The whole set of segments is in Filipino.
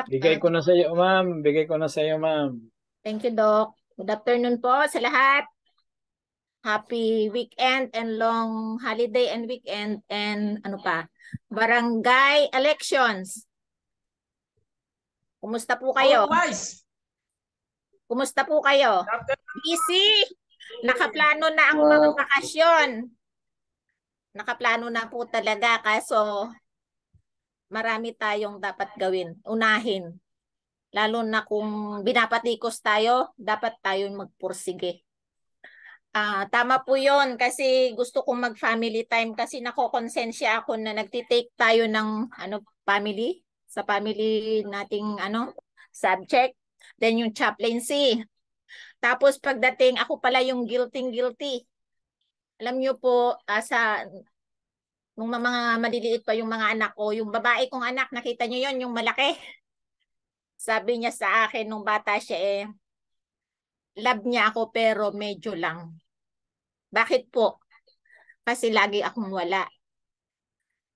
Bigay ko na sa iyo, ma'am. Bigay ko na sa iyo, ma'am. Thank you, Doc. Good afternoon po sa lahat. Happy weekend and long holiday and weekend and ano pa, barangay elections. Kumusta po kayo? Kumusta po kayo? Busy. Nakaplano na ang mga bakasyon. Nakaplano na po talaga kaso marami tayong dapat gawin, unahin. Lalo na kung binapatikos tayo, dapat tayong magpursige. Tama po yun kasi gusto kong mag-family time kasi nakokonsensya ako na nagtitake tayo ng family sa family nating subject. Then yung chaplaincy. Tapos pagdating ako pala yung guilty. Alam niyo po nung mga maliliit pa yung mga anak ko, yung babae kong anak, nakita niyo yon yung malaki. Sabi niya sa akin nung bata siya love niya ako pero medyo lang. Bakit po? Kasi lagi akong wala.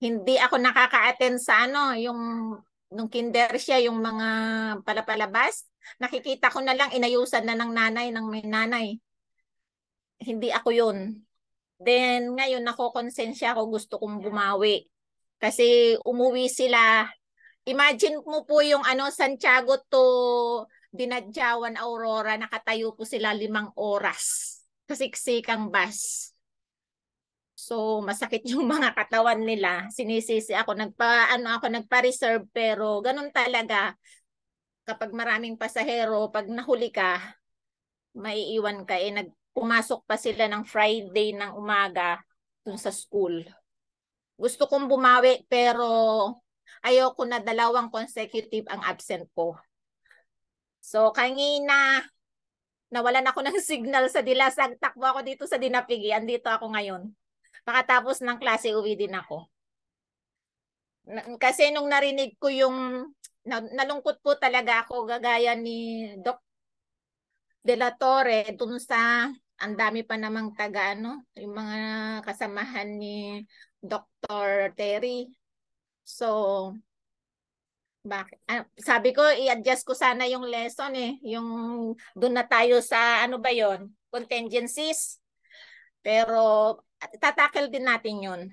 Hindi ako nakaka-attend sa yung nung kinder siya, yung mga palapalabas. Nakikita ko na lang inayusan na ng nanay, ng may nanay. Hindi ako yun. Then ngayon nakokonsensya ako, gusto kong bumawi. Kasi umuwi sila. Imagine mo po yung Santiago to Dinadjawan, Aurora, nakatayo po sila 5 oras. Kasiksikang bus. So, masakit yung mga katawan nila. Sinisisi ako, nagpa-reserve pero ganun talaga. Kapag maraming pasahero, pag nahuli ka, maiiwan ka pumasok pa sila ng Friday ng umaga dun sa school. Gusto kong bumawi pero ayoko na 2 consecutive ang absent ko. So, kanina nawalan ako ng signal sa Dilasag. Takbo ako dito sa Dinapigi. Andito ako ngayon. Pakatapos ng klase, uwi din ako. Kasi nung narinig ko nalungkot po talaga ako gagaya ni Doc De La Torre dun sa ang dami pa namang yung mga kasamahan ni Dr. Terry. So, bakit? Sabi ko, i-adjust ko sana yung lesson Yung doon na tayo sa ba yon contingencies. Pero tatakil din natin yun.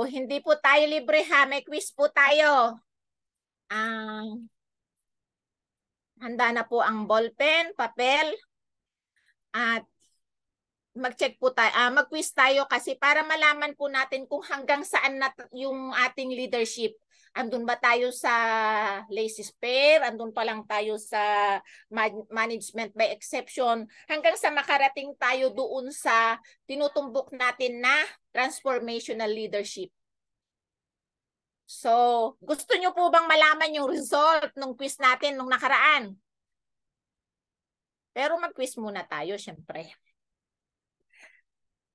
Hindi po tayo libre ha. May quiz po tayo. Handa na po ang ballpen, papel, at mag-check po tayo. Mag-quiz tayo kasi para malaman po natin kung hanggang saan na yung ating leadership. Andun ba tayo sa laissez-faire? Andun pa lang tayo sa management by exception? Hanggang sa makarating tayo doon sa tinutumbok natin na transformational leadership. So, gusto nyo po bang malaman yung result ng quiz natin nung nakaraan? Pero mag-quiz muna tayo, syempre.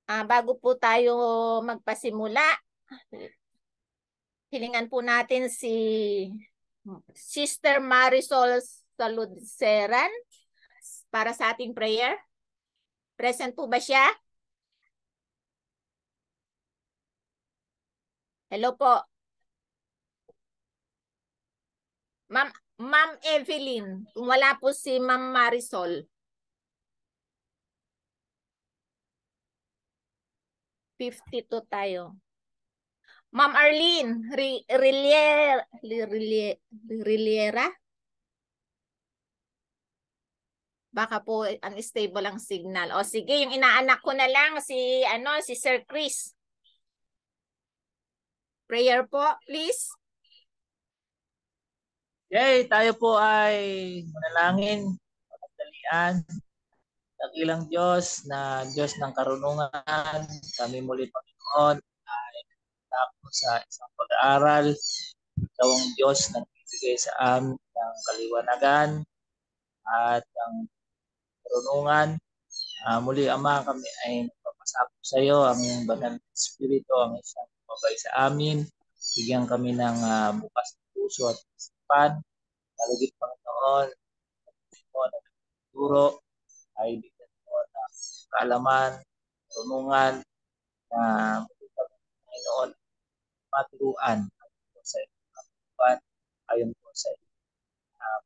Bago po tayo magpasimula, hilingan po natin si Sister Marisol Saludseran para sa ating prayer. Present po ba siya? Hello po. Ma'am Evelyn, kung wala po si Ma'am Marisol. 52 tayo. Ma'am Arlene Riliera? Baka po unstable ang signal. O sige, yung inaanak ko na lang si Sir Chris. Prayer po, please. Yay, tayo po ay manalangin, pagdalian, dakilang Diyos na Diyos ng karunungan. Kami muli, Panginoon, ay tapos sa isang pag-aaral. Ikaw ang Diyos na nagbibigay sa amin ng kaliwanagan at ang karunungan. Muli, Ama, kami ay nagpapasakop sa iyo, ang iyong banal na Espiritu, ang isang pabay sa amin. Bigyan kami ng bukas na puso at isipan. Talagit, Panginoon, mo na nagtuturo ay bigyan mo ng kaalaman, karunungan na Panginoon maturuan sa ayon po sa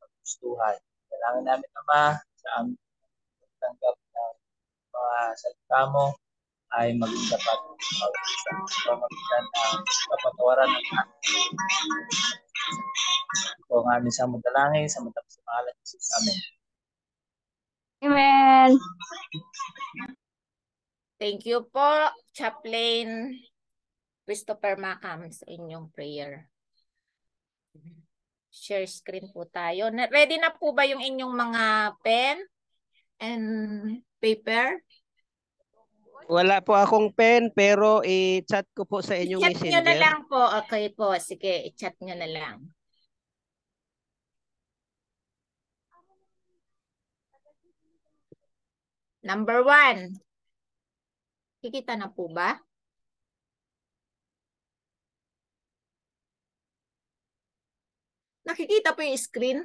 paggustuhan. Kailangan namin, Ama, sa aming tanggap ng mga salita mo ay maging dapat sa pamagitan ng kapatawaran ng ito ang aming sa dalangin sa matapos sa pangalan ng Jesus. Amen. Amen. Thank you po, Chaplain Christopher Macam, sa inyong prayer. Share screen po tayo. Ready na po ba yung inyong mga pen and paper? Wala po akong pen pero i-chat ko po sa inyong I-chat nyo na messenger. lang po. Okay po. Sige, i-chat nyo na lang. Number 1. Kikita na po ba? Nakikita po yung screen?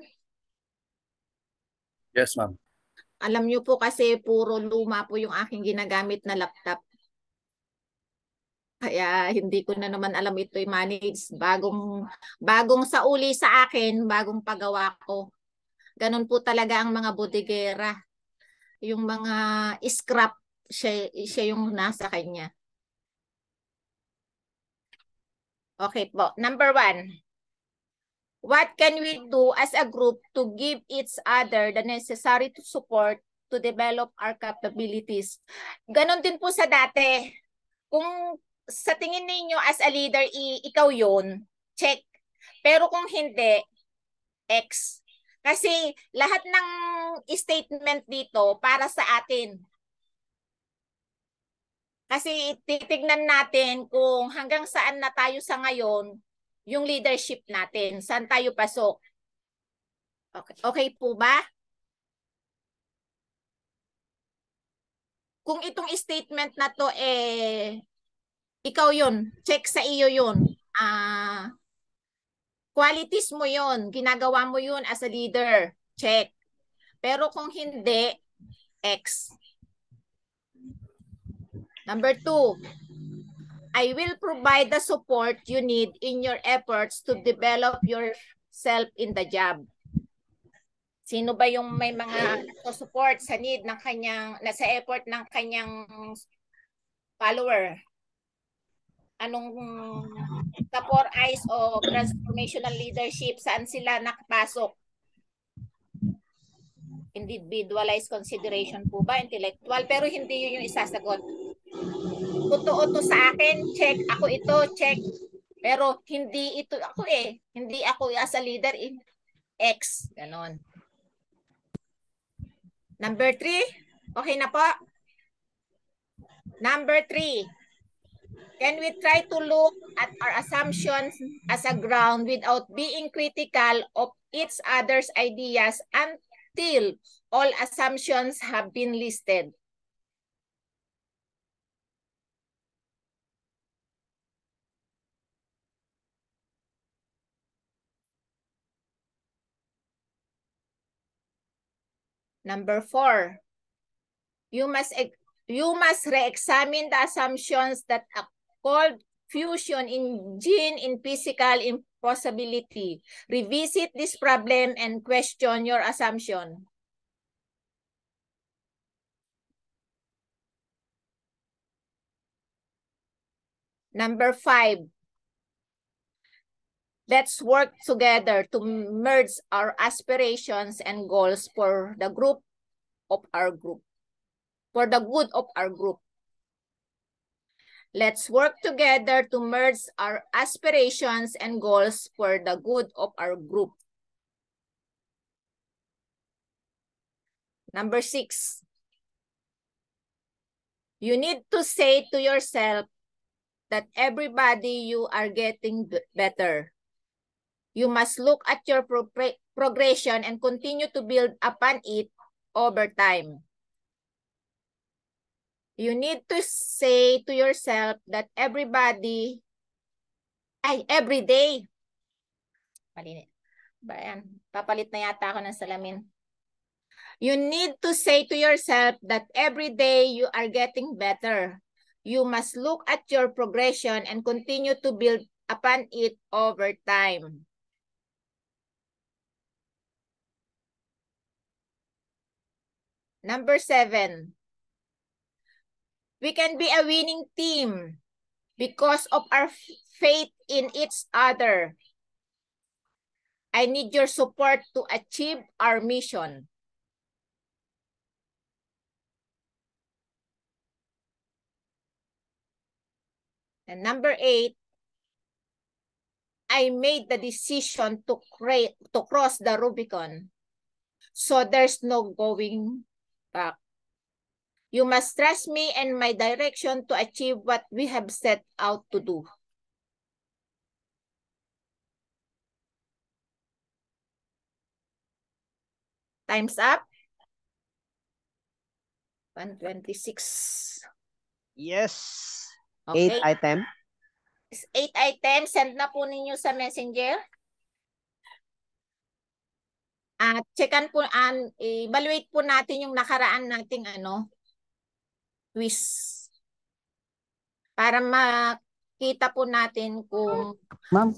Yes, ma'am. Alam nyo po kasi puro luma po yung aking ginagamit na laptop. Kaya hindi ko na naman alam ito i-manage. Bagong sauli sa akin, bagong pagawa ko. Ganun po talaga ang mga bodegera. Yung mga scrap, siya yung nasa kanya. Okay po. Number 1. What can we do as a group to give each other the necessary support to develop our capabilities? Ganon din po sa dati. Kung sa tingin ninyo as a leader, ikaw yun, check. Pero kung hindi, X. Kasi lahat ng statement dito para sa atin. Kasi titignan natin kung hanggang saan na tayo sa ngayon, yung leadership natin. Saan tayo pasok? Okay, okay po ba? Kung itong statement na to, ikaw yun. Check sa iyo yun. Qualities mo yun. Ginagawa mo yun as a leader. Check. Pero kung hindi, X. Number 2. I will provide the support you need in your efforts to develop yourself in the job. Sino ba yung may mga support sa need ng kanyang, sa effort ng kanyang follower? Anong sa 4 Eyes o transformational leadership, saan sila nakapasok? Individualized consideration po ba? Intellectual? Pero hindi yun yung isasagot. Totoo to sa akin, check. Ako ito, check. Pero hindi ito ako Hindi ako as a leader X. Ganon. Number 3. Okay na po? Number 3. Can we try to look at our assumptions as a ground without being critical of each other's ideas until all assumptions have been listed? Number 4, you must re-examine the assumptions that called fusion in gene in physical impossibility. Revisit this problem and question your assumption. Number 5, let's work together to merge our aspirations and goals for the group of our group. For the good of our group. Let's work together to merge our aspirations and goals for the good of our group. Number 6. You need to say to yourself that everybody you are getting better. You must look at your progression and continue to build upon it over time. You need to say to yourself that every day. Malinis. Bayan, papalit na yata ako ng salamin. You need to say to yourself that every day you are getting better. You must look at your progression and continue to build upon it over time. Number 7. We can be a winning team because of our faith in each other. I need your support to achieve our mission. And number 8, I made the decision to cross the Rubicon. So there's no going back. You must trust me and my direction to achieve what we have set out to do. Time's up. 126. Yes. Okay. 8 item. 8 items. Send na po ninyo sa messenger. At checkan po, evaluate po natin yung nakaraan nating quiz. Para makita po natin kung... Ma'am,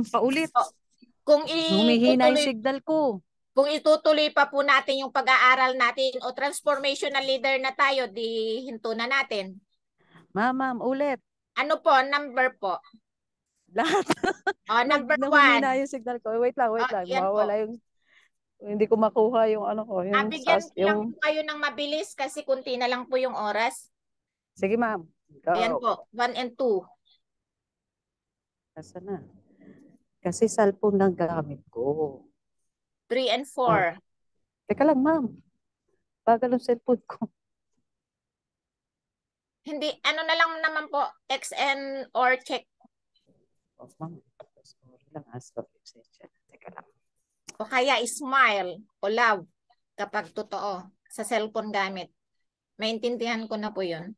paulit. Kung humihina yung signal ko. Kung itutuloy pa po natin yung pag-aaral natin o transformational leader na tayo, di hinto na natin. Ma'am, ulit. Ano po? Number po? Lahat. Number 1. Humihina yung signal ko. Wait lang. Mawawala yung... Hindi ko makuha yung ko. Yung bigyan lang po kayo ng mabilis kasi kunti na lang po yung oras. Sige, ma'am. Ayan po. 1 and 2. Nasaan na? Kasi cellphone lang gamit ko. 3 and 4. Teka lang, ma'am. Bagal ang cellphone ko. Hindi, ano na lang naman po, XN or check. Oh, ma'am. Sorry lang. Teka lang. O kaya smile o love kapag totoo sa cellphone gamit. Maintindihan ko na po yun.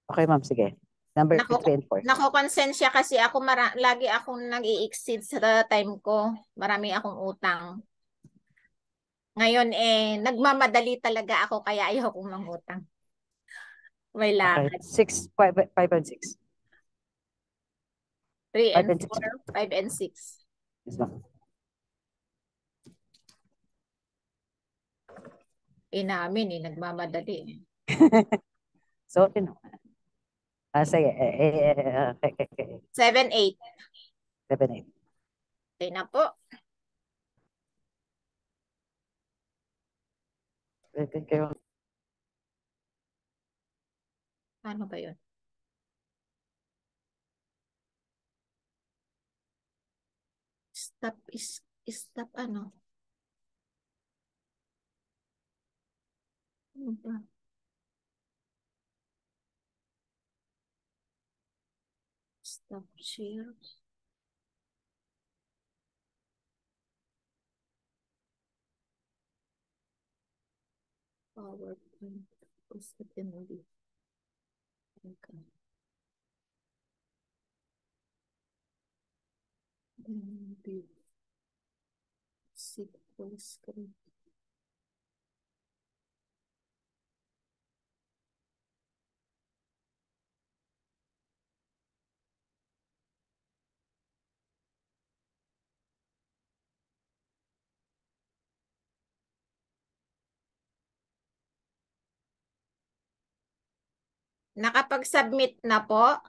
Okay, ma'am. Sige. Number 3 and 4. Nakokonsensya kasi ako, lagi akong nag-i-exceed sa time ko. Marami akong utang. Ngayon nagmamadali talaga ako kaya ayaw kong mangutang. May lakad. Okay. 5 and 6. 3 and 4, 5 and 6. Yes, ma'am. Inamin nagmamadali. So, sige. 7, 8. 7, 8. Okay na po. Ano ba yun? Stop ano? Ano ba? Stop share. PowerPoint. Post it in the okay. Then view. See full screen. Nakapag-submit na po?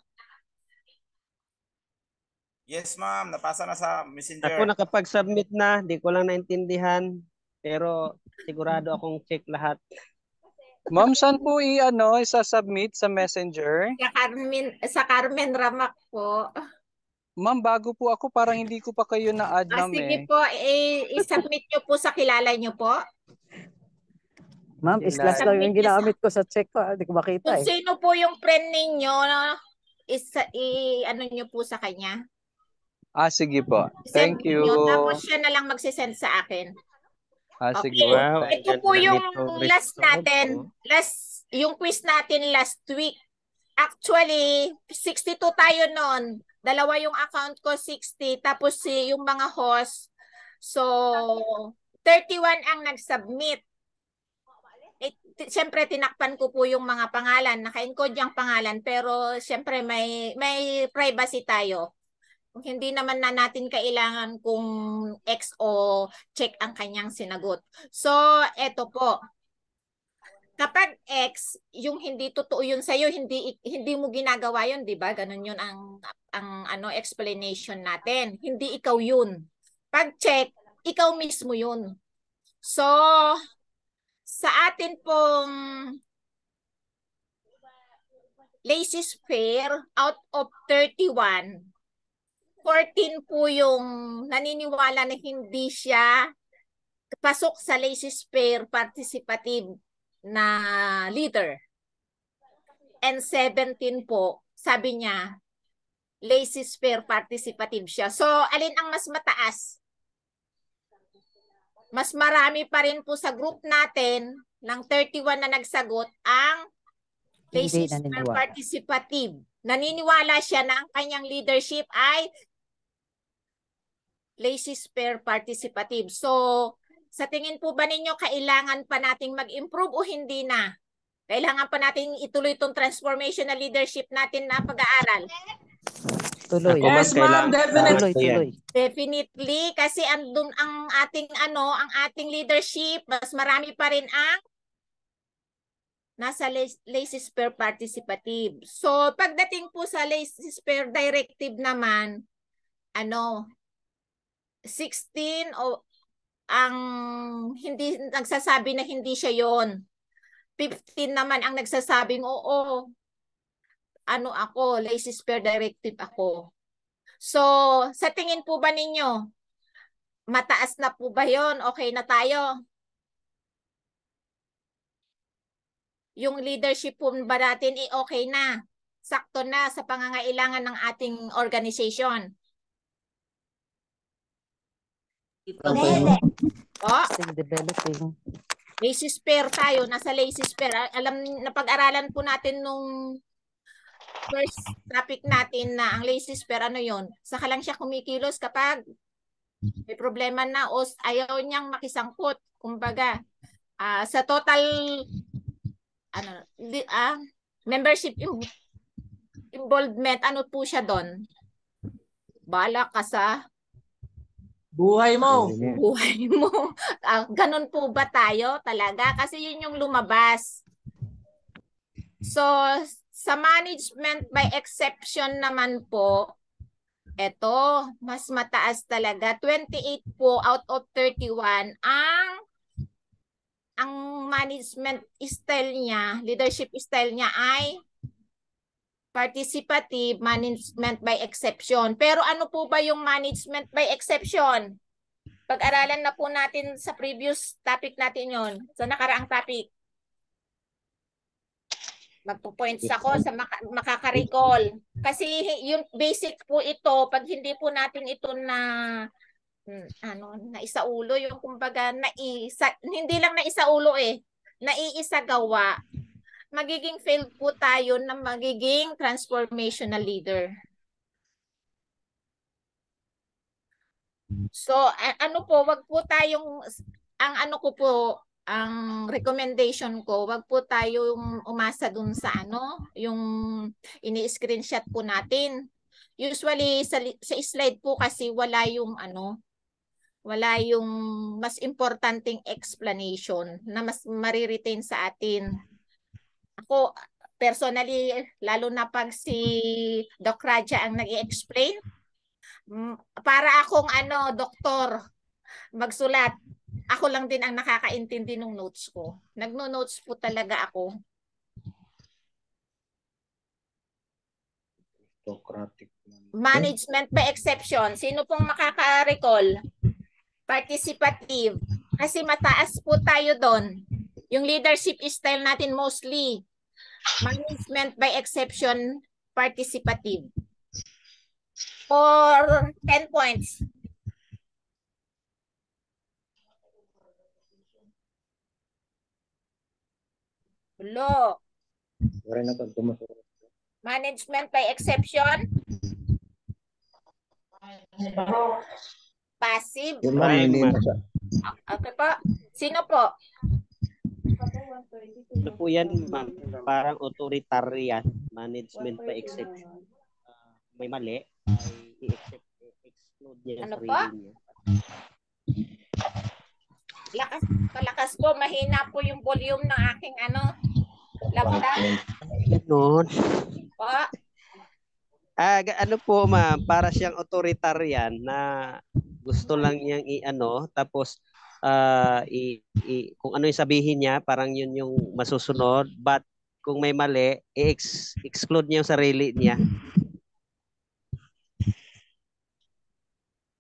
Yes, ma'am. Napasa na sa messenger. Ako nakapag-submit na. Di ko lang naintindihan. Pero sigurado akong check lahat. Ma'am, saan po isa-submit sa messenger? Sa Carmen Ramak po. Ma'am, bago po ako, parang hindi ko pa kayo na-add ma'am Sige po, i-submit nyo po sa kilala nyo po. Ma'am, islas lang yung ginamit ko sa check ko. Hindi ko makita Kung sino po yung friend ninyo, ano nyo po sa kanya. Sige po. Send Thank you. nyo, tapos siya na lang magsisend sa akin. Sige. Okay. Wow, Ito po yung last natin. Yung quiz natin last week. Actually, 62 tayo noon. Dalawa yung account ko, 60. Tapos yung mga host. So, 31 ang nag-submit. siyempre tinakpan ko po yung mga pangalan, naka-encode yung pangalan, pero siyempre may privacy tayo. Kung hindi naman na natin kailangan kung X o check ang kanyang sinagot. So, eto po. Kapag X, yung hindi totoo yun sa'yo, hindi mo ginagawa yun, di ba? Ganun yun ang explanation natin. Hindi ikaw yun. Pag check, ikaw mismo yun. So, sa atin pong lazy sphere, out of 31, 14 po yung naniniwala na hindi siya pasok sa lazy sphere participative na leader. And 17 po, sabi niya, lazy sphere participative siya. So, alin ang mas mataas? Mas marami pa rin po sa group natin ng 31 na nagsagot ang lazy sphere participative. Naniniwala siya na ang kanyang leadership ay lazy sphere participative. So, sa tingin po ba ninyo kailangan pa nating mag-improve o hindi na? Kailangan pa nating ituloy itong transformational leadership natin na pag-aaral? Tuloy. Yes, ma'am, definitely. Tuloy. Definitely, kasi andun ang ating leadership, mas marami pa rin ang nasa lazy sphere participative. So, pagdating po sa lazy sphere directive naman, 16 o ang hindi nagsasabi na hindi siya yon. 15 naman ang nagsasabing oo. Ako, lazy sphere directive ako. So, sa tingin po ba ninyo, mataas na po ba yon? Okay na tayo? Yung leadership po ba natin okay na? Sakto na sa pangangailangan ng ating organization? Still developing. Lazy sphere tayo, nasa lazy sphere. Alam, napag-aralan po natin nung first topic natin na ang lazy sphere, yon? Saka lang siya kumikilos kapag may problema na o ayaw niyang makisangkot. Kumbaga, sa total membership involvement, po siya doon? Bala ka sa buhay mo. Buhay mo. Ganun po ba tayo talaga? Kasi yun yung lumabas. So, sa management by exception naman po, eto, mas mataas talaga. 28 po out of 31 ang management style niya, leadership style niya ay participative management by exception. Pero ano po ba yung management by exception? Pag-aralan na po natin sa previous topic natin yon, sa nakaraang topic. Magpo-points ako sa makaka-recall. Kasi yung basic po ito, pag hindi po natin ito na naisaulo, yung kumbaga hindi lang naisaulo naiisagawa, magiging failed po tayo na magiging transformational leader. So, wag po tayong, ang recommendation ko, wag po tayong umasa dun sa yung ini-screenshot po natin. Usually, sa slide po kasi wala yung mas importanteng explanation na mas mariretain sa atin. Ako, personally, lalo na pag si Doc Raja ang nag-i-explain, para akong doktor magsulat. Ako lang din ang nakakaintindi ng notes ko. Nagno-notes po talaga ako. Management by exception. Sino pong makaka-recall? Participative. Kasi mataas po tayo doon. Yung leadership style natin mostly management by exception, participative. For 10 points. Hello. Management by exception. Passive. Yung mga Okay po. Sino po? Ano po yan, ma'am? Parang authoritarian management by exception. May mali, ay i-exclude niya Ano yung po? sarili niya. Palakas po, mahina po yung volume ng aking laptop. Ganun. Po. Ano po, ma'am, para siyang authoritarian na gusto lang niyang tapos kung ano yung sabihin niya, parang yun yung masusunod, but kung may mali, i-exclude niya yung sarili niya.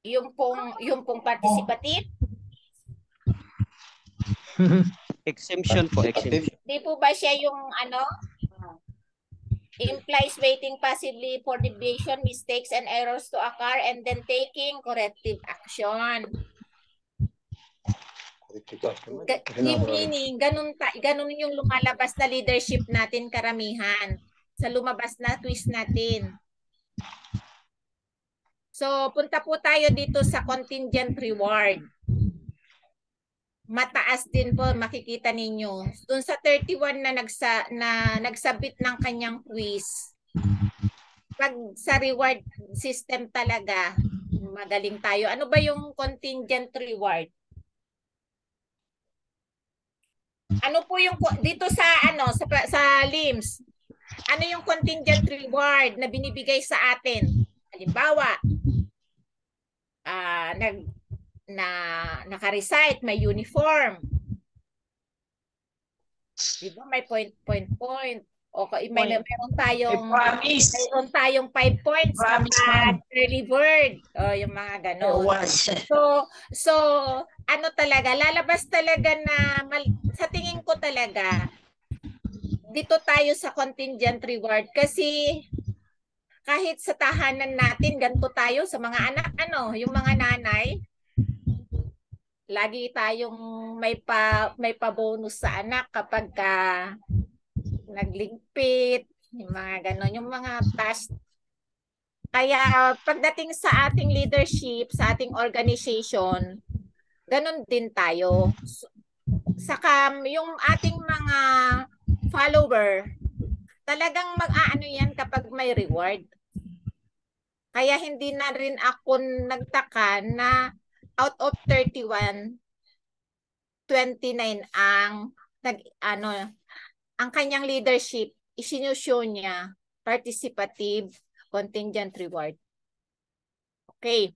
Yung pong participative? Exemption po, exemption. Di po ba siya yung implies waiting passively for deviation, mistakes, and errors to occur and then taking corrective action. Meaning, ganun yung lumalabas na leadership natin karamihan sa lumabas na twist natin. So, punta po tayo dito sa contingent reward. Mataas din po, makikita ninyo. Doon sa 31 na nagsabit ng kanyang quiz, pag sa reward system talaga, magaling tayo. Ano ba yung contingent reward? Ano po yung dito sa sa LIMS? Ano yung contingent reward na binibigay sa atin? Halimbawa, naka-recite, may uniform. Diba? May point. Okay, meron tayong 5 points kapag early bird. O, yung mga ganon. So, ano talaga, lalabas talaga na, sa tingin ko talaga, dito tayo sa contingent reward kasi kahit sa tahanan natin, ganito tayo sa mga anak, yung mga nanay, lagi tayong may pa-bonus sa anak kapag nagligpit, yung mga ganon, yung mga task. Kaya pagdating sa ating leadership, sa ating organization, ganon din tayo. Saka yung ating mga follower, talagang mag-aano yan kapag may reward. Kaya hindi na rin ako nagtaka na out of 31, 29 ang ang kanyang leadership, isinushow niya participative contingent reward. Okay.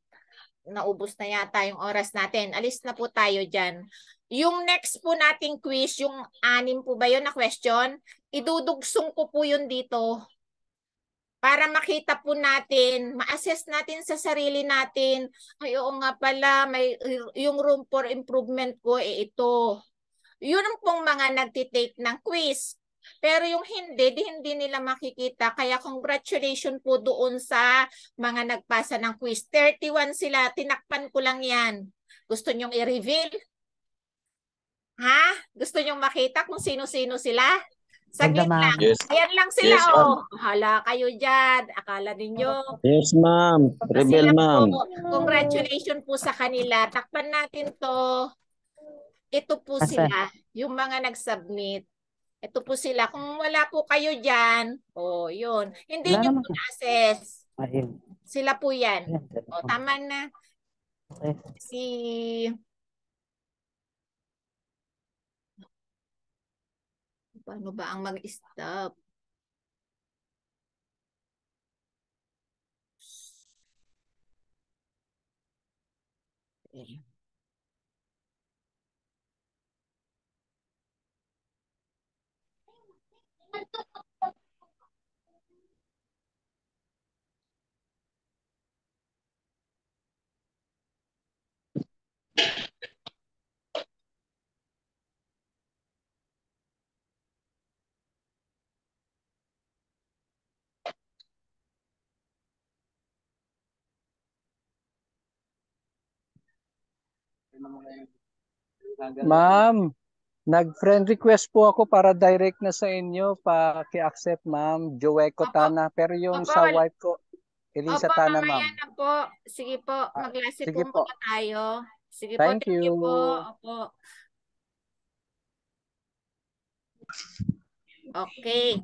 Naubos na yata yung oras natin. Alis na po tayo dyan. Yung next po nating quiz, yung 6 po ba yun na question? Idudugsong ko po yun dito para makita po natin, ma-assess natin sa sarili natin, ay oo nga pala, yung room for improvement ko, ito. Yun pong mga nagtitake ng quiz. Pero yung hindi nila makikita. Kaya congratulations po doon sa mga nagpasa ng quiz. 31 sila, tinakpan ko lang yan. Gusto nyong i-reveal? Ha? Gusto nyong makita kung sino-sino sila? Saglit lang. Yes. Ayan lang sila, Yes, Hala kayo dyan. Akala ninyo. Yes, ma'am. Rebel, ma'am. Congratulations po sa kanila. Takpan natin to. Ito po sila. Yung mga nag-submit. Ito po sila. Kung wala po kayo dyan, yun. Hindi nyo po na-assess. Sila po yan. Tama na. Paano ba ang mag-stop? Ma'am, nag-friend request po ako para direct na sa inyo. Paki-accept, ma'am. Joeco Tana. Pero yung sa wife ko, Elisa Tana, ma'am. Mamaya na po. Sige po, mag-lasi sige po po. muna tayo. Sige po, Thank thank you you. po. Opo. Okay.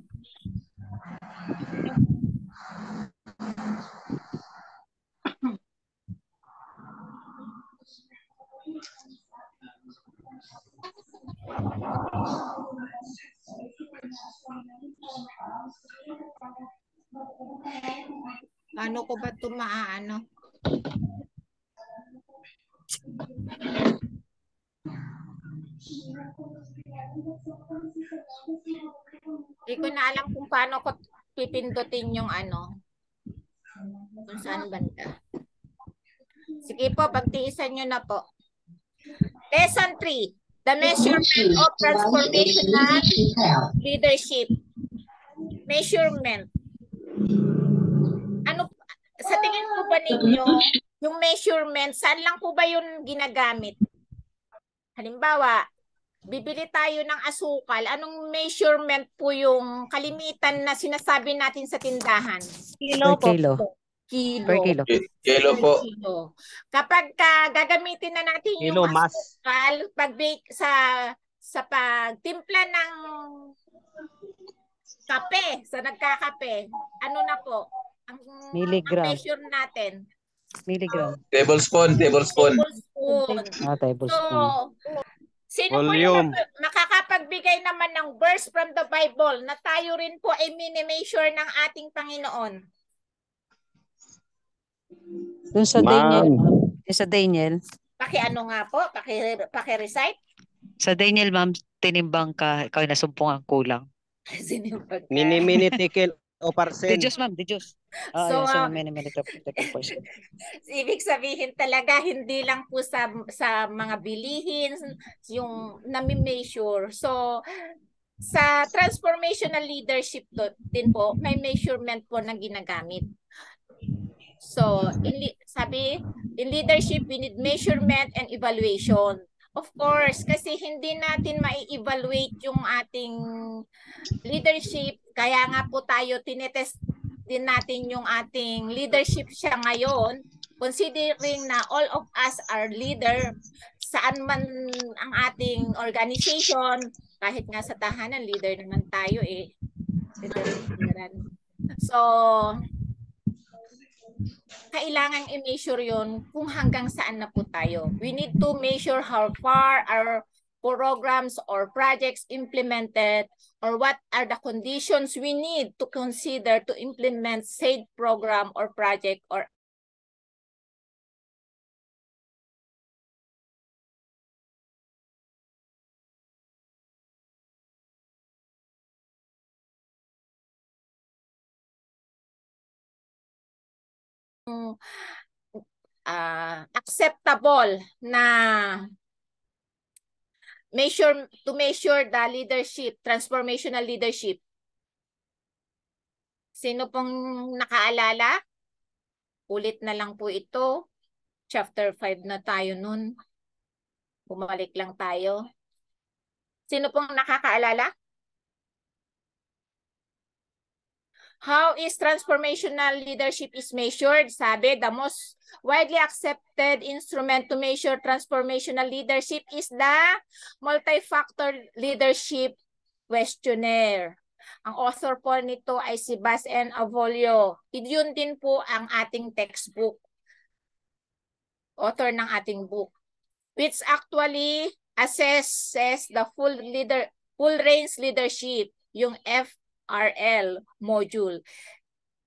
Paano ko ba ito maaano? Hindi ko na alam kung paano ko pipindutin yung ano. Kung saan banda. Sige po, pagtiisan nyo na po. Lesson 3. The measurement of transformational leadership. Measurement. Ano, sa tingin po ba ninyo, yung measurement, saan lang po ba yun ginagamit? Halimbawa, bibili tayo ng asukal. Anong measurement po yung kalimitan na sinasabi natin sa tindahan? Kilo po. Kilo. Kilo. Per kilo. Kilo po. Kilo. Kapag gagamitin na natin Kilo, yung mas. asukal, pag-bake sa pagtimpla ng kape, sa nagkakape, ano na po? Ang Milligram. measure natin. Milligram. Tablespoon. Tablespoon. Tablespoon. Sino po yung makakapagbigay naman ng verse from the Bible na tayo rin po ay mini-measure ng ating Panginoon? Dun sa Daniel. Sa Daniel. Paki-ano nga po? Paki-recite? Sa Daniel, ma'am, tinimbang ka, ikaw na sumpong ang kulang. Sinimpag ka. Mini tikel o parcel. Di Diyos, ma'am, di Diyos. So, Mini ibig sabihin talaga, hindi lang po sa mga bilihin, yung nami-measure. So, sa transformational leadership din po, may measurement po na ginagamit. So, in leadership, we need measurement and evaluation. Of course, kasi hindi natin ma-evaluate yung ating leadership. Kaya nga po tayo tinetest din natin yung ating leadership siya ngayon. Considering na all of us are leader, saan man ang ating organization, kahit nga sa tahanan, leader naman tayo eh. So, kailangan i-measure yun kung hanggang saan na po tayo. We need to measure how far our programs or projects implemented or what are the conditions we need to consider to implement said program or project or acceptable na to measure the leadership, transformational leadership. Sino pong nakaalala? Ulit na lang po ito. Chapter 5 na tayo nun. Bumalik lang tayo. Sino pong nakakaalala? How is transformational leadership is measured? Sabi, the most widely accepted instrument to measure transformational leadership is the multi-factor leadership questionnaire. Ang author po nito ay si Bas N. Avolio. Yun din po ang ating textbook. Author ng ating book. Which actually assesses the full range leadership, yung FRL module,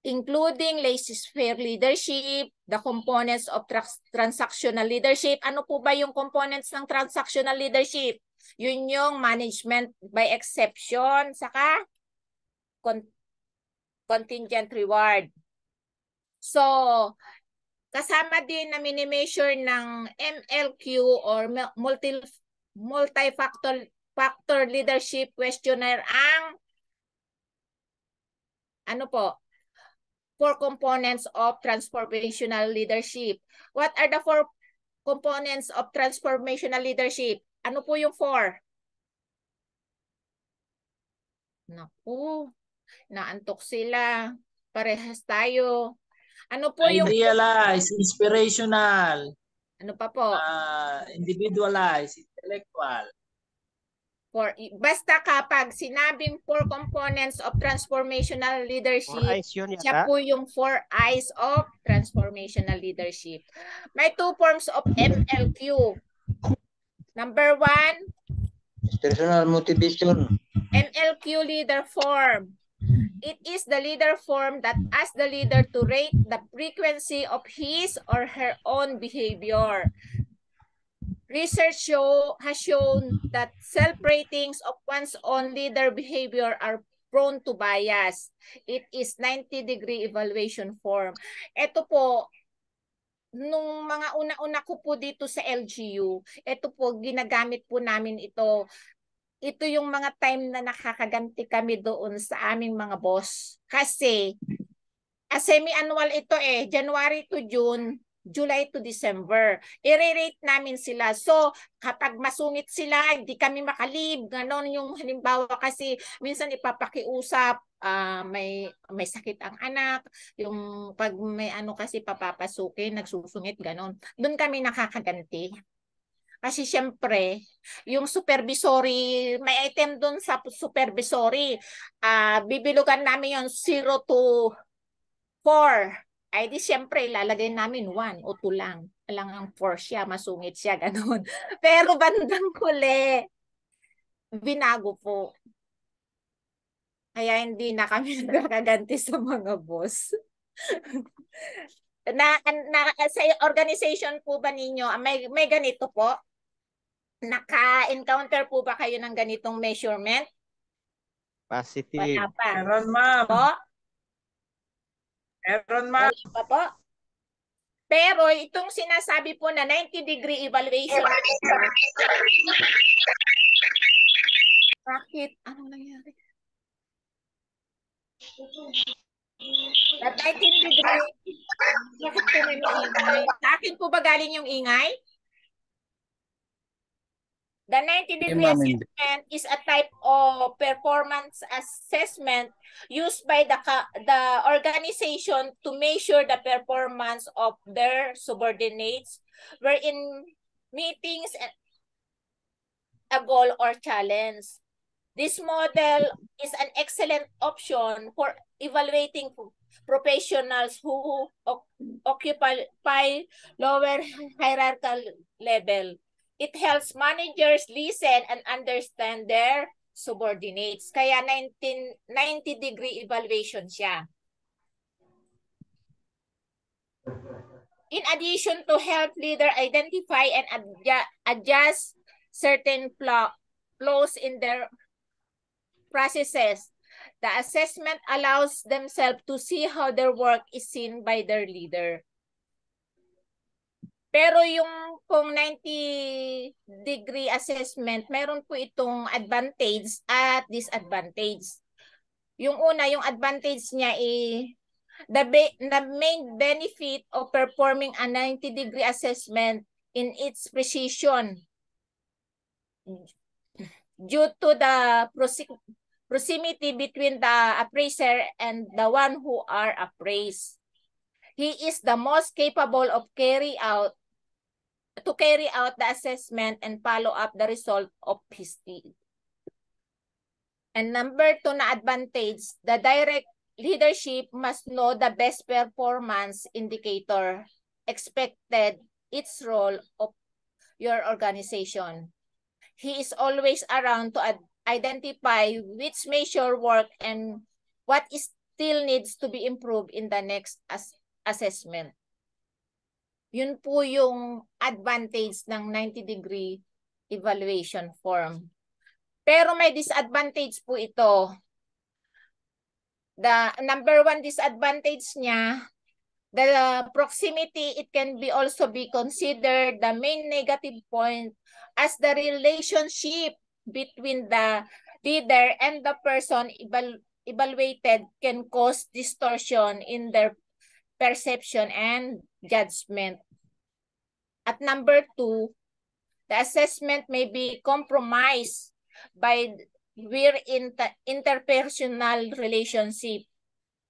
including laissez-faire leadership, the components of transactional leadership. Ano po ba yung components ng transactional leadership? Yun yung management by exception, saka contingent reward. So, kasama din na mini-measure ng MLQ or multi-factor leadership questionnaire ang ano po? 4 components of transformational leadership. What are the 4 components of transformational leadership? Ano po yung 4? Naku, naantok sila. Parehas tayo. Ano po yung... Idealize, inspirational. Ano pa po? Individualize, intellectual. Basta kapag sinabing 4 components of transformational leadership, siya po yung 4 I's of transformational leadership. May 2 forms of MLQ. Number 1, personal motivation. MLQ leader form. It is the leader form that asks the leader to rate the frequency of his or her own behavior. Research has shown that self-ratings of one's own leader behavior are prone to bias. It is 90-degree evaluation form. Ito po, nung mga una-una ko po dito sa LGU, ito po, ginagamit po namin ito. Ito yung mga time na nakakaganti kami doon sa aming mga boss. Kasi, semi-annual ito January to June, July to December. I-rate namin sila. So, kapag masungit sila, hindi kami makalib. Ganon yung halimbawa kasi minsan ipapakiusap, may sakit ang anak, yung pag may kasi papapasukin, nagsusungit, ganon. Doon kami nakakaganti. Kasi syempre, yung supervisory, may item doon sa supervisory, bibilugan namin yung 0 to 4. Ay di syempre, ilalagay namin 1 o 2 lang. Alang ang 4 siya, masungit siya, ganun. Pero bandang huli, binago po. Kaya hindi na kami nagkaganti sa mga boss. Sa organization po ba ninyo, may ganito po? Naka-encounter po ba kayo ng ganitong measurement? Positive. Wala pa. Meron, ma'am. Po? Meron, ma'am. Wala pa po. Pero itong sinasabi po na 90-degree evaluation. Bakit? Anong nangyari? At 19-degree. Bakit po may ingay? Sa akin po ba galing yung ingay? The 90-degree assessment is a type of performance assessment used by the organization to measure the performance of their subordinates, wherein meetings a goal or challenge. This model is an excellent option for evaluating professionals who occupy lower hierarchical level. It helps managers listen and understand their subordinates. Kaya 90-degree evaluation siya. In addition to help leader identify and adjust certain flaws in their processes, the assessment allows themselves to see how their work is seen by their leader. Pero yung pong 90-degree assessment, meron po itong advantage at disadvantage. Yung una, yung advantage niya the main benefit of performing a 90-degree assessment in its precision due to the proximity between the appraiser and the one who are appraised. He is the most capable of carry out the assessment and follow up the result of his deed. And number 2 na advantage, the direct leadership must know the best performance indicator expected its role of your organization. He is always around to identify which measure work and what still needs to be improved in the next assessment. Yun po yung advantage ng 90-degree evaluation form. Pero may disadvantage po ito. The number 1 disadvantage niya, the proximity, it can be also be considered the main negative point as the relationship between the leader and the person evaluated can cause distortion in their perception and judgment. At number 2, the assessment may be compromised by interpersonal relationship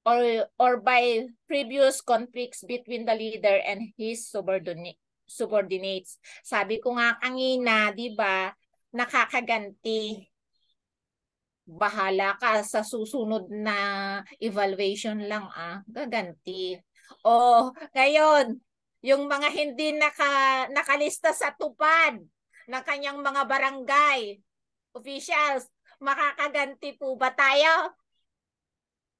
or by previous conflicts between the leader and his subordinates. Sabi ko nga kanina, di ba, nakakaganti. bahala ka sa susunod na evaluation lang gaganti. O ngayon, yung mga hindi nakalista sa tupad ng kanyang mga barangay officials, makakaganti po ba tayo?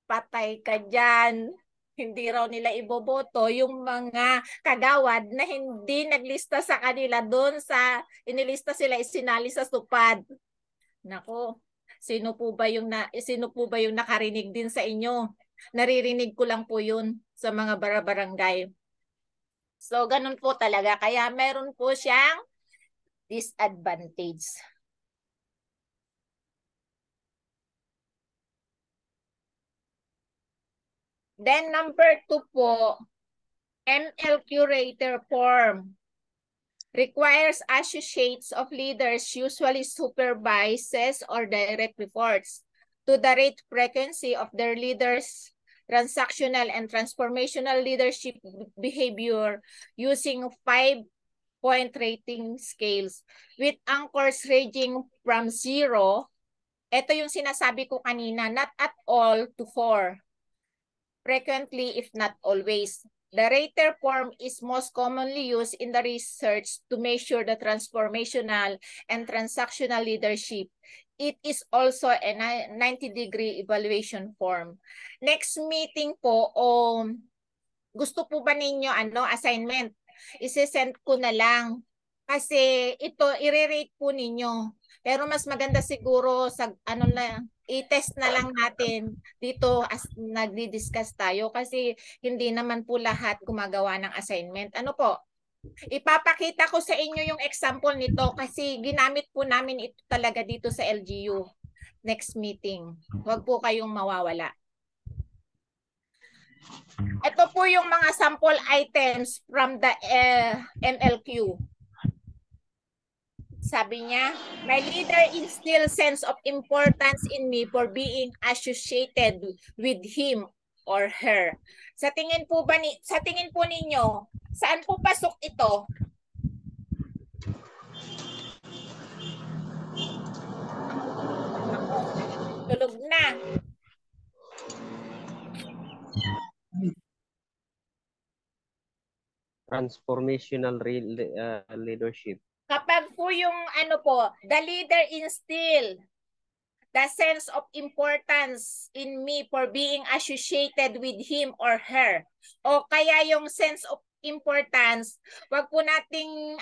Patay ka dyan. Hindi raw nila iboboto yung mga kagawad na hindi naglista sa kanila doon sa inilista sila isinali sa tupad. Nako, sino po ba yung nakarinig din sa inyo? Naririnig ko lang po yun sa mga barangay. So ganun po talaga, kaya meron po siyang disadvantage. Then number 2 po, ML curator form requires associates of leaders, usually supervises or direct reports to the rate frequency of their leaders' transactional and transformational leadership behavior using 5-point rating scales with anchors ranging from 0. Ito yung sinasabi ko kanina, not at all to 4. Frequently, if not always. The rater form is most commonly used in the research to measure the transformational and transactional leadership. It is also a 90-degree evaluation form. Next meeting po, gusto po ba ninyo assignment? Isesend ko na lang. Kasi ito, i-rate po ninyo. Pero mas maganda siguro sa i-test na lang natin dito as nagdi-discuss tayo kasi hindi naman po lahat gumagawa ng assignment. Ano po? Ipapakita ko sa inyo yung example nito kasi ginamit po namin ito talaga dito sa LGU. Next meeting. Huwag po kayong mawawala. Ito po yung mga sample items from the MLQ. Sabi niya, my leader instills sense of importance in me for being associated with him or her. Sa tingin po ninyo, saan po pasok ito? Tulog na. Transformational leadership. Kapag po yung the leader instill the sense of importance in me for being associated with him or her. O kaya yung sense of importance, wag po nating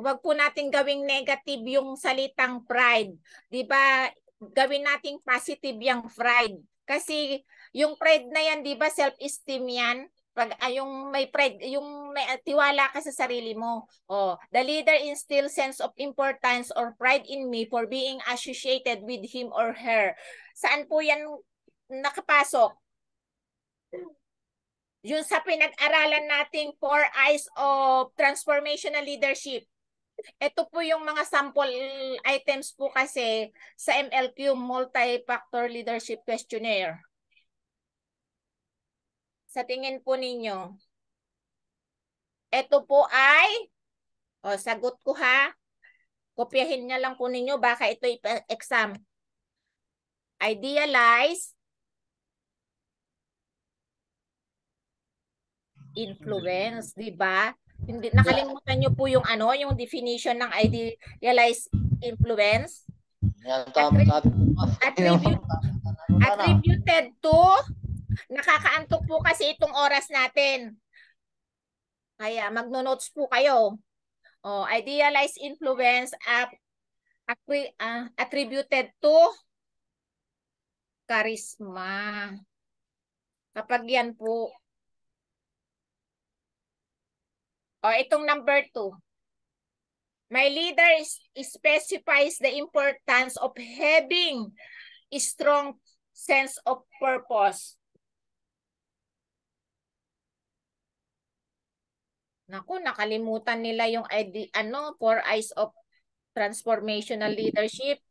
wag po nating gawing negative yung salitang pride. 'Di ba? Gawin nating positive yung pride. Kasi yung pride na yan, 'di ba, self-esteem yan? Pag yung may pride, yung may tiwala ka sa sarili mo. The leader instills sense of importance or pride in me for being associated with him or her. Saan po yan nakapasok? Yung sa pinag-aralan nating 4 Eyes of Transformational Leadership. Ito po yung mga sample items po kasi sa MLQ, Multi-Factor Leadership Questionnaire. Sa tingin po ninyo, ito po ay, sagot ko ha, kopyahin niya lang po ninyo, baka ito exam. Idealize, influence, di ba? Hindi nakalimutan niyo po yung yung definition ng idealize influence. Attributed to, nakakaantok po kasi itong oras natin. Kaya magno-notes po kayo. Idealize influence attributed to charisma. Kapag yan po. Itong number 2. My leader specifies the importance of having a strong sense of purpose. Naku, nakalimutan nila yung 4 Eyes of Transformational Leadership.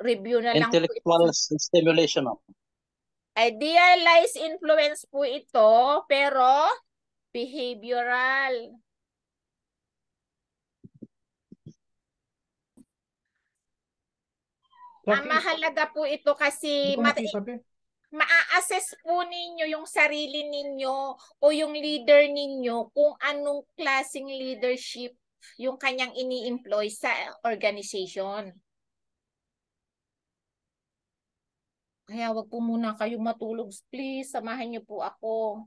Review na lang. Intellectual stimulation. Idealize influence po ito, pero behavioral. Ang mahalaga po ito kasi ma-assess po ninyo yung sarili ninyo o yung leader ninyo kung anong klaseng leadership yung kanyang ini-employ sa organization. Kaya wag po muna kayong matulog. Please, samahan niyo po ako.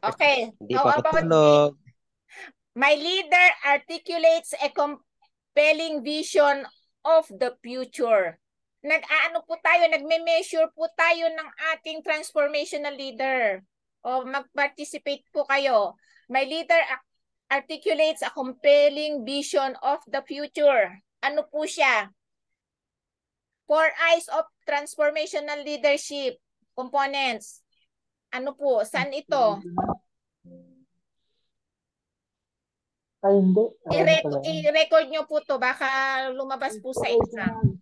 Okay. How about my leader articulates a compelling vision of the future. Nag-aano po tayo, nagme-measure po tayo ng ating transformational leader. O mag-participate po kayo. My leader articulates a compelling vision of the future. Ano po siya? 4 I's of transformational leadership components. Ano po? Saan ito? I-record nyo po to. Baka lumabas po sa exam.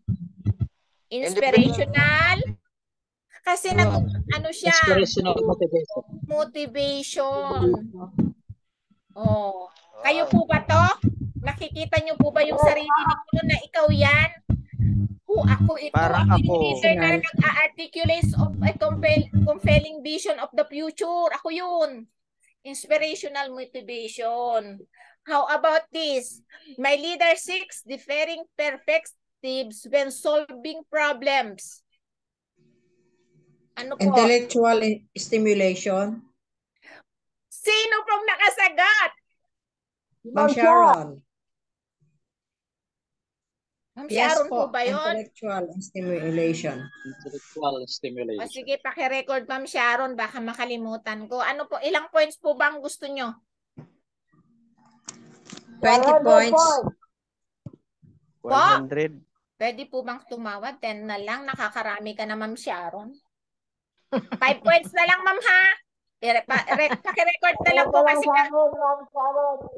Inspirational. Kasi ano siya? Inspirational motivation. Oh. Kayo po ba to? Nakikita nyo po ba yung sarili niyo na ikaw yan? Ako ito. Para ako. Leader na nag-articulates of a compelling vision of the future. Ako yun. Inspirational motivation. How about this? My leader seeks differing perspectives when solving problems. Ano po? Intellectual stimulation. Sino pong nakasagot? Ma'am Sharon. Ma'am Yes Sharon po ba yun? Intellectual stimulation. Intellectual stimulation. O sige, paki-record Ma'am Sharon. Baka makalimutan ko. Ano po, ilang points po bang gusto nyo? 20 points. 100. Pwede po bang tumawad? 10 na lang. Nakakarami ka na, Ma'am Sharon. 5 points na lang, Ma'am, ha? Paki-record na lang po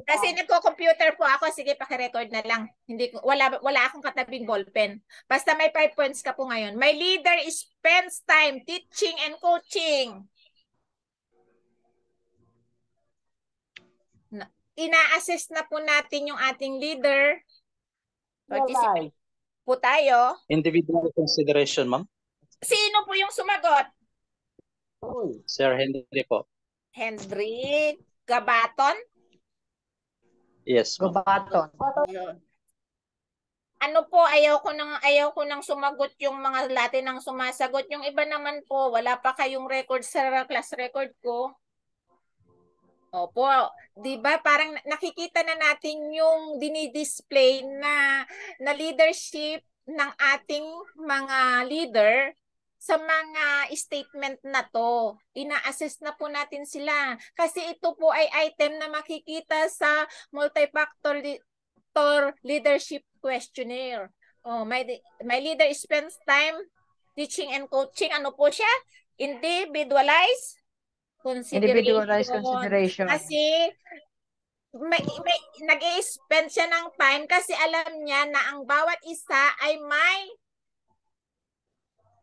kasi nagko-computer po ako. Sige, paki-record na lang. Hindi ko, wala akong katabing ballpen. Basta may 5 points ka po ngayon. My leader spends time teaching and coaching. Ina-assess na po natin yung ating leader. Participate po tayo. Individual consideration, ma'am. Sino po yung sumagot? Sir Henry po. Henry Gabaton? Yes. Gabaton. Ano po, ayaw ko nang sumagot yung mga Latin ang sumasagot. Yung iba naman po, wala pa kayong record sa class record ko. Opo, 'di ba? Parang nakikita na natin yung dinidisplay na leadership ng ating mga leader sa mga statement na to. Ina-assess na po natin sila kasi ito po ay item na makikita sa multi-factor leadership questionnaire. Oh, my leader spends time teaching and coaching. Ano po siya? Individualized consideration. Kasi nag-i-spend siya ng time kasi alam niya na ang bawat isa ay may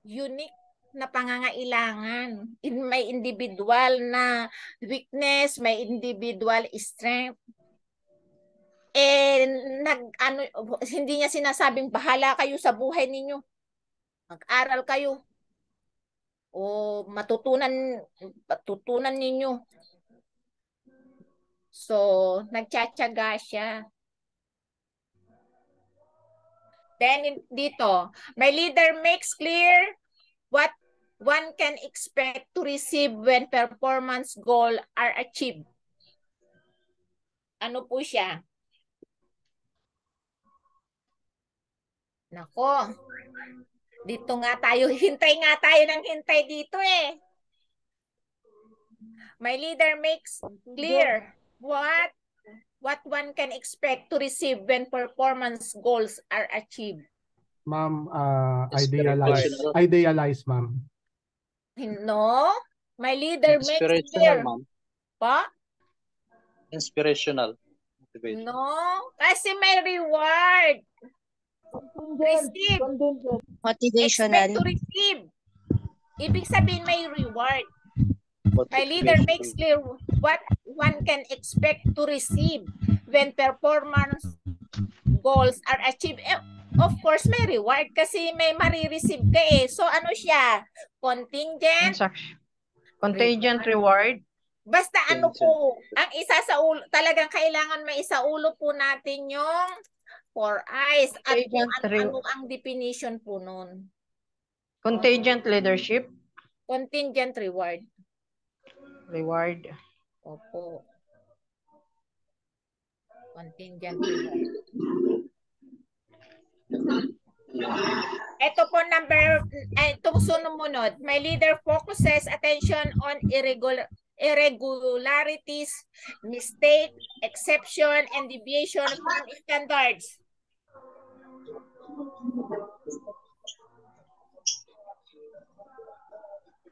unique na pangangailangan. May individual na weakness, may individual strength. Hindi niya sinasabing bahala kayo sa buhay ninyo. Mag-aral kayo. O matutunan ninyo. So, nagtsatsaga siya. Then, dito, my leader makes clear what one can expect to receive when performance goals are achieved. Ano po siya? Nako. Dito nga tayo, hintay dito eh. My leader makes clear what one can expect to receive when performance goals are achieved. Ma'am, idealize, ma'am. No, my leader makes clear. Pa? Inspirational. No, kasi may reward. Receive. Motivational. Expect to receive. Ibig sabihin may reward. My leader makes clear what one can expect to receive when performance goals are achieved. of course, may reward kasi may marireceive ka eh. So, ano siya? Contingent? Contingent reward? Basta ano po, ang isa sa ulo, talagang kailangan may isa ulo po natin yung 4 eyes. At ano ang definition po nun? Contingent leadership? Contingent reward. Reward. Opo. Contingent reward. Ito po itong sumunod. My leader focuses attention on irregularities, mistake, exception, and deviation from standards.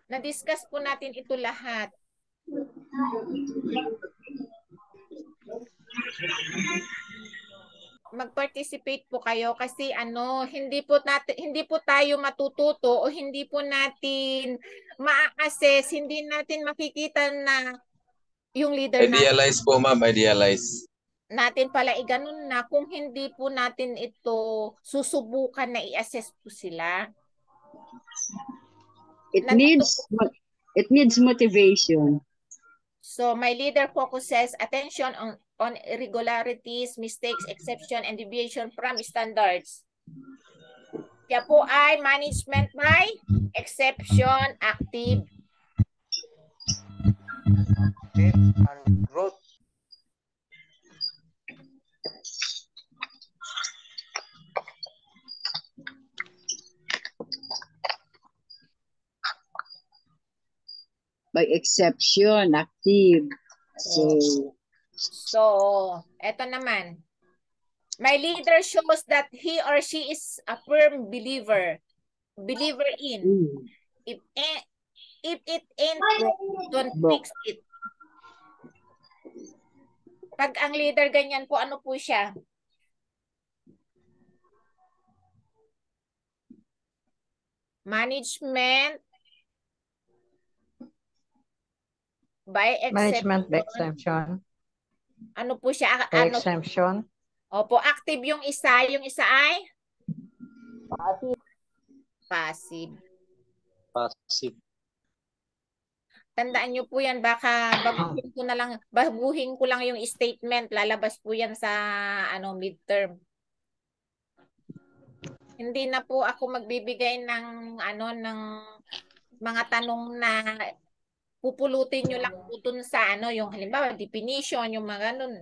Na-discuss po natin ito lahat. Mag-participate po kayo kasi hindi po tayo matututo o hindi po natin ma-assess, hindi natin makikita na yung leader Idealize po, ma'am, idealize. Natin pala ganun na kung hindi po natin ito susubukan na i-assess po sila. It needs motivation. So my leader focuses attention on irregularities, mistakes, exception, and deviation from standards. Kaya po ay management by exception active. And growth. By exception, active. So, eto naman. My leader shows that he or she is a firm believer in. If it ain't broke, don't fix it. Pag ang leader ganyan po, ano po siya? Management by exception. Management by exception. Ano po siya? By exception. Opo, active yung isa ay? Passive. Passive. Tandaan nyo po yan, baka baguhin ko lang yung statement, lalabas po yan sa midterm. Hindi na po ako magbibigay ng mga tanong na pupulutin nyo lang po dun sa yung halimbawa definition, yung mga ganun.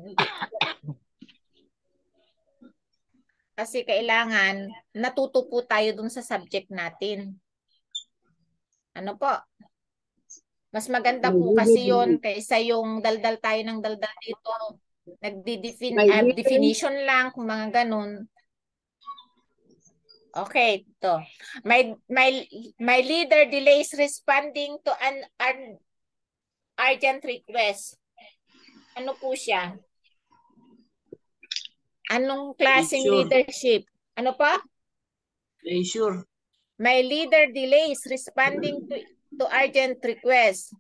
Kasi kailangan natuto po tayo dun sa subject natin. Ano po? Mas maganda po kasi yun kaysa yung daldal tayo ng daldal dito. Definition lang kung mga ganun. Okay, ito. My leader delays responding to an urgent request. Ano po siya? Anong klaseng leadership? Ano pa? Leisure. My leader delays responding to urgent request.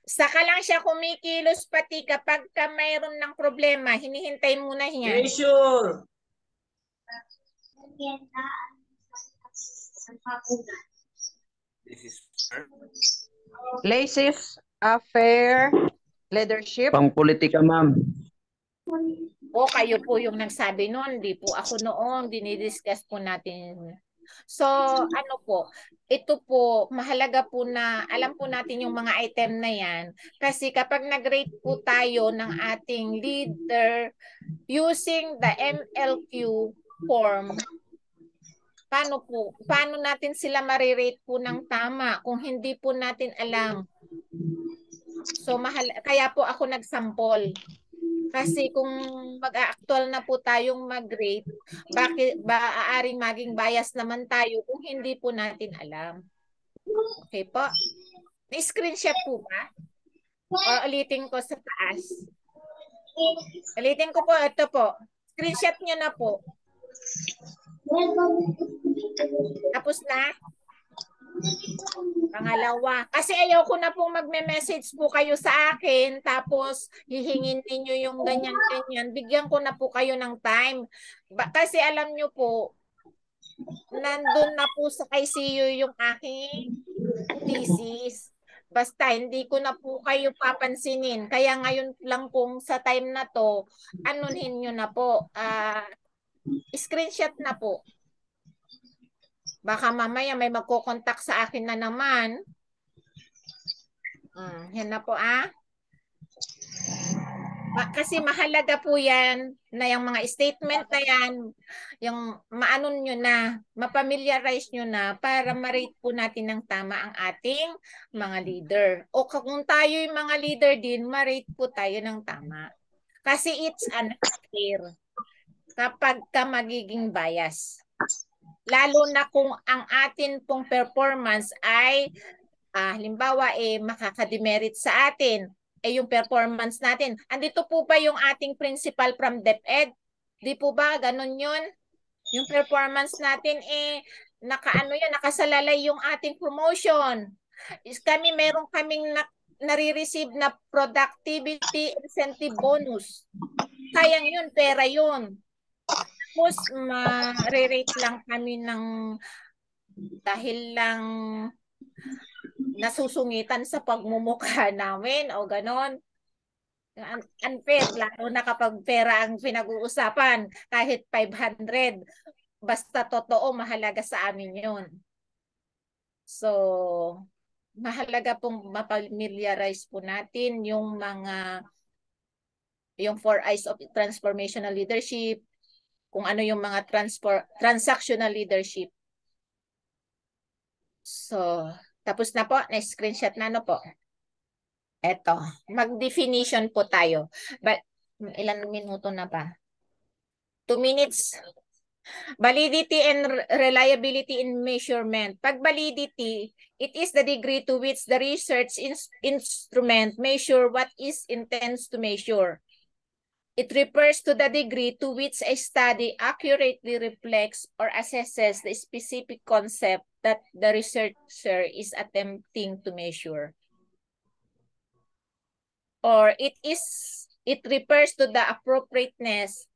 Saka lang siya kumikilos pati kapag mayroon ng problema, hinihintay muna niya. Leisure. Laissez-faire leadership. Pang-politika, ma'am. O kayo po yung nagsabi noon, di po ako noon, dinidiscuss po natin. So, ito po, mahalaga po na alam po natin yung mga item na yan. Kasi kapag nag-rate po tayo ng ating leader using the MLQ form, paano natin sila marirate po ng tama kung hindi po natin alam? So, kaya po ako nagsample. Kasi kung mag-actual na po tayong mag-rate, aaring maging bias naman tayo kung hindi po natin alam. Okay po? Screenshot po ba? O ulitin ko sa taas? Ulitin ko po, ito po. Screenshot nyo na po. Tapos na? Pangalawa, kasi ayaw ko na pong magme-message po kayo sa akin tapos hihingin ninyo yung ganyan-ganyan. Bigyan ko na po kayo ng time. Kasi alam nyo po, nandun na po sa ICU yung aking thesis. Basta hindi ko na po kayo papansinin. Kaya ngayon lang pong sa time na to, anuhin nyo na po. Screenshot na po. Baka mamaya may magko-contact sa akin na naman. Yan na po kasi mahalaga po yan na yung mga statement na yan, yung maanon nyo na, mapamiliarize nyo na para ma-rate po natin ng tama ang ating mga leader. O kung tayo yung mga leader din, ma-rate po tayo ng tama. Kasi it's unfair kapag ka magiging bias. Lalo na kung ang atin pong performance ay halimbawa makaka-demerit sa atin yung performance natin. Andito po ba yung ating principal from DepEd? Di po ba ganun yun? Yung performance natin nakasalalay yung ating promotion. Kami meron kaming nare-receive na productivity incentive bonus. Sayang yun, pera yun. Tapos ma-rate lang kami dahil lang nasusungitan sa pagmumukha namin o ganon. Unfair, lalo na kapag pera ang pinag-uusapan, kahit 500, basta totoo, mahalaga sa amin yun. So, mahalaga pong mapamiliarize po natin yung 4 I's of transformational leadership, kung ano yung mga transactional leadership. So, tapos na po, na-screenshot na po. Eto, mag-definition po tayo. But, ilan minuto na ba? 2 minutes. Validity and reliability in measurement. Pag validity, it is the degree to which the research instrument measure what is intends to measure. It refers to the degree to which a study accurately reflects or assesses the specific concept that the researcher is attempting to measure. Or it refers to the appropriateness,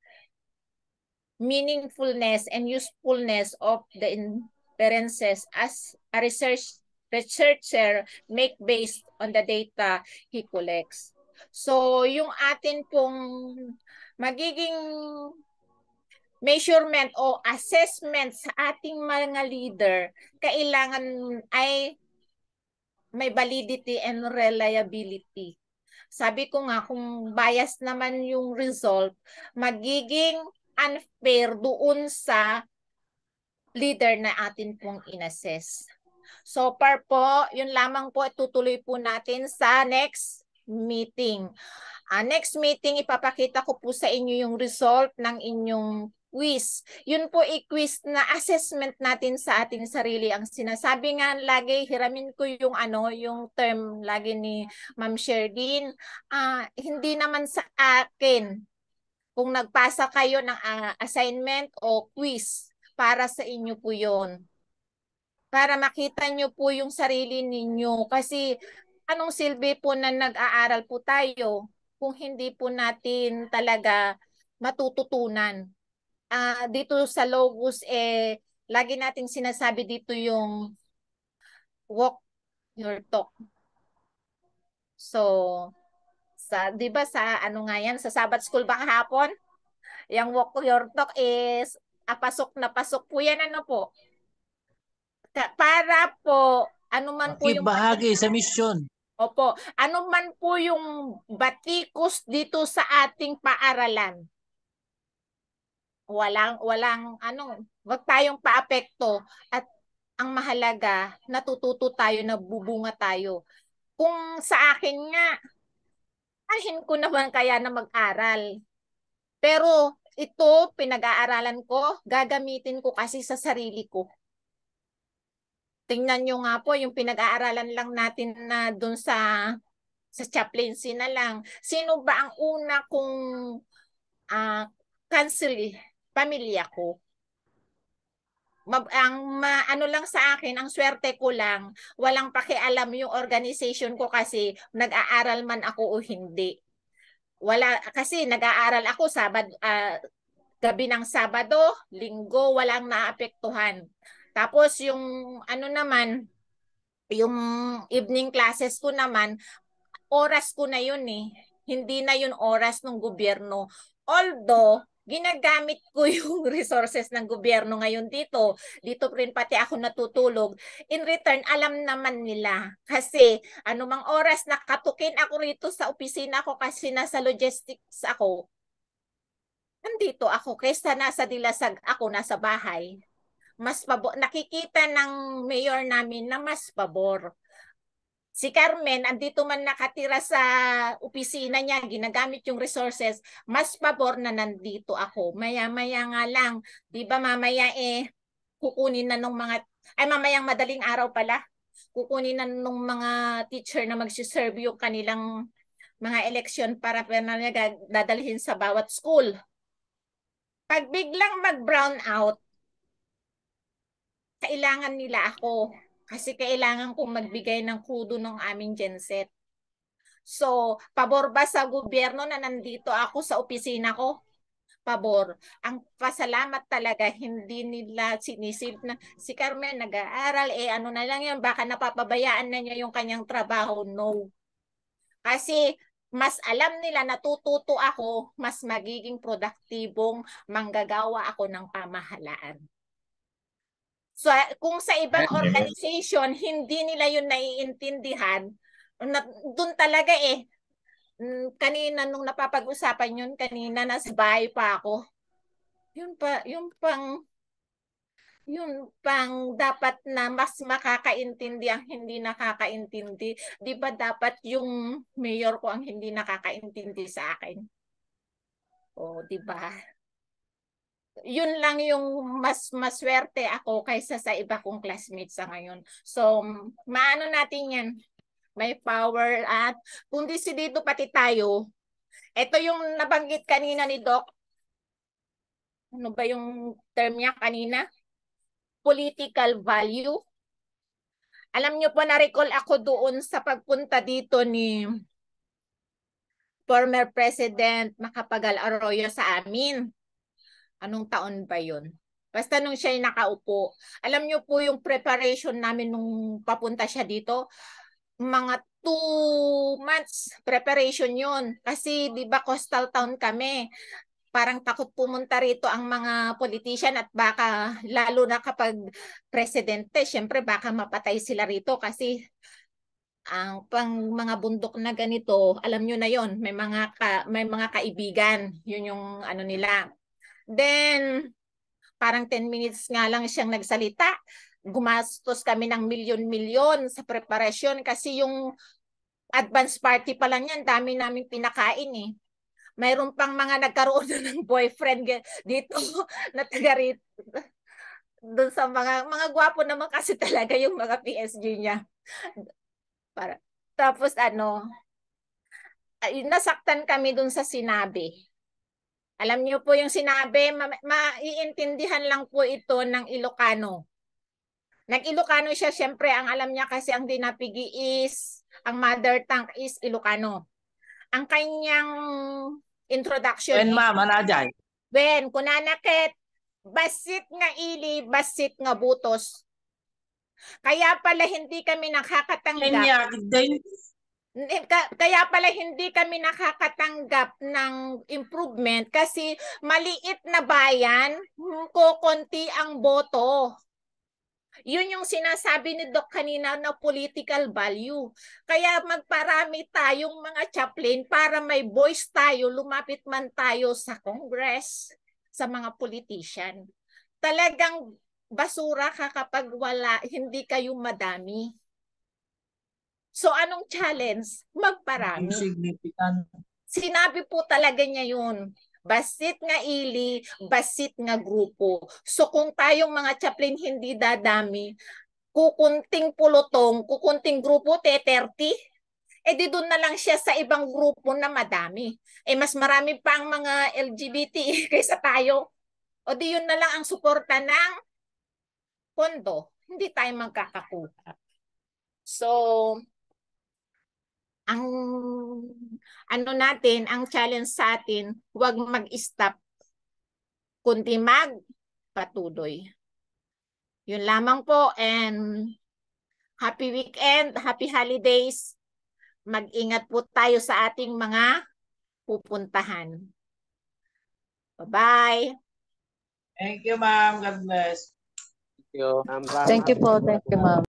meaningfulness, and usefulness of the inferences as a researcher make based on the data he collects. So, yung atin pong magiging measurement o assessment sa ating mga leader, kailangan ay may validity and reliability. Sabi ko nga, kung bias naman yung result, magiging unfair doon sa leader na atin pong inassess. So far po, yun lamang po, tutuloy po natin sa next meeting. Next meeting, ipapakita ko po sa inyo yung result ng inyong quiz. Yun po i-quiz na assessment natin sa ating sarili. Ang sinasabi nga lagi, hiramin ko yung yung term lagi ni Ma'am Sherdine, hindi naman sa akin kung nagpasa kayo ng assignment o quiz, para sa inyo po yun. Para makita nyo po yung sarili ninyo. Kasi anong silbi po na nag-aaral po tayo kung hindi po natin talaga matututunan? Dito sa Logos, lagi nating sinasabi dito yung walk your talk. So, di ba sa nga yan, sa Sabbath School ba kahapon? Yung walk your talk is, pasok na pasok po yan, po? Para po, anuman po yung bahagi sa mission. Opo, anuman po yung batikos dito sa ating paaralan. Walang wag tayong paapekto, at ang mahalaga, natututo tayo, nabubunga tayo. Kung sa akin nga, ahin ko naman kaya na mag-aral. Pero ito, pinag-aaralan ko, gagamitin ko kasi sa sarili ko. Tingnan nyo nga po, yung pinag-aaralan lang natin na dun sa chaplaincy na lang. Sino ba ang una kong counseling? Pamilya ko. Ano lang sa akin, ang swerte ko lang, walang pakialam yung organization ko kasi nag-aaral man ako o hindi. Wala, kasi nag-aaral ako gabi ng Sabado, Linggo, walang naapektuhan. Tapos yung ano naman, yung evening classes ko naman, oras ko na yun eh. Hindi na yun oras ng gobyerno. Although, ginagamit ko yung resources ng gobyerno ngayon dito. Dito rin pati ako natutulog. In return, alam naman nila. Kasi anumang oras nakatukin ako rito sa opisina ko kasi nasa logistics ako, nandito ako kaysa nasa Dilasag ako, nasa bahay. Mas pabor, nakikita ng mayor namin na mas pabor. Si Carmen, andito man nakatira sa opisina niya, ginagamit yung resources, mas pabor na nandito ako. Maya-maya nga lang, di ba mamaya kukunin na nung mamayang madaling araw pala, kukunin na nung mga teacher na magsiserve yung kanilang mga election para dadalhin sa bawat school. Pag biglang mag-brown out, kailangan nila ako. Kasi kailangan kong magbigay ng krudo ng aming genset. So, pabor ba sa gobyerno na nandito ako sa opisina ko? Pabor. Ang pasalamat talaga, hindi nila sinisid na si Carmen nag-aaral, ano na lang yan, baka napapabayaan na niya yung kanyang trabaho. No. Kasi mas alam nila natututo ako, mas magiging produktibong manggagawa ako ng pamahalaan. So, kung sa ibang organization, hindi nila yun naiintindihan, doon talaga kanina nung napapag-usapan yun, kanina nasa bahay pa ako. Yun pang dapat na mas makakaintindi ang hindi nakakaintindi. Di ba dapat yung mayor ko ang hindi nakakaintindi sa akin? O, di ba? Yun lang yung mas maswerte ako kaysa sa iba kong classmates sa ngayon. So, maano natin yan? May power at kung desidido pati tayo, ito yung nabanggit kanina ni Doc. Ano ba yung term niya kanina? Political value. Alam niyo po, na-recall ako doon sa pagpunta dito ni former President Macapagal Arroyo sa amin. Anong taon ba yun? Basta nung siya nakaupo. Alam niyo po yung preparation namin nung papunta siya dito, mga 2 months preparation yun. Kasi di ba coastal town kami. Parang takot pumunta rito ang mga politician at baka lalo na kapag presidente, syempre baka mapatay sila rito kasi ang pang mga bundok na ganito, alam nyo na yon, may mga kaibigan, yun yung ano nila. Then, parang 10 minutes nga lang siyang nagsalita. Gumastos kami ng milyon-milyon sa preparasyon kasi yung advance party pa lang yan, dami naming pinakain eh. Mayroon pang mga nagkaroon ng boyfriend dito na taga rito. Doon sa mga gwapo naman kasi talaga yung mga PSG niya. Tapos nasaktan kami doon sa sinabi. Alam niyo po yung sinabi, maiintindihan lang po ito ng Ilocano. Nag-Ilocano siya, syempre ang alam niya kasi ang dinapigi ang mother tongue is Ilocano. Ang kanyang introduction. Ben ma'am, anajay. Ben, kunanakit, basit nga ili, basit nga butos. Kaya pala hindi kami nakakatanggap. Kaya pala hindi kami nakakatanggap ng improvement kasi maliit na bayan, kukunti ang boto. Yun yung sinasabi ni Doc kanina na political value. Kaya magparami tayong mga chaplain para may voice tayo, lumapit man tayo sa Congress, sa mga politician. Talagang basura ka kapag hindi kayo madami. So anong challenge? Magparami. Significant. Sinabi po talaga niya yun. Basit nga ili, basit nga grupo. So kung tayong mga chaplain hindi dadami, kukunting pulutong, kukunting grupo, 30, di doon na lang siya sa ibang grupo na madami. Mas marami pa ang mga LGBT kaysa tayo. O di yun na lang ang suporta ng pondo, hindi tayo magkakakuha. So, ang ano natin, ang challenge sa atin, huwag mag-stop, kundi magpatuloy. Yun lamang po, and happy weekend, happy holidays. Mag-ingat po tayo sa ating mga pupuntahan. Bye-bye. Thank you, ma'am. God bless. Thank you. Thank you po. Thank you, ma'am.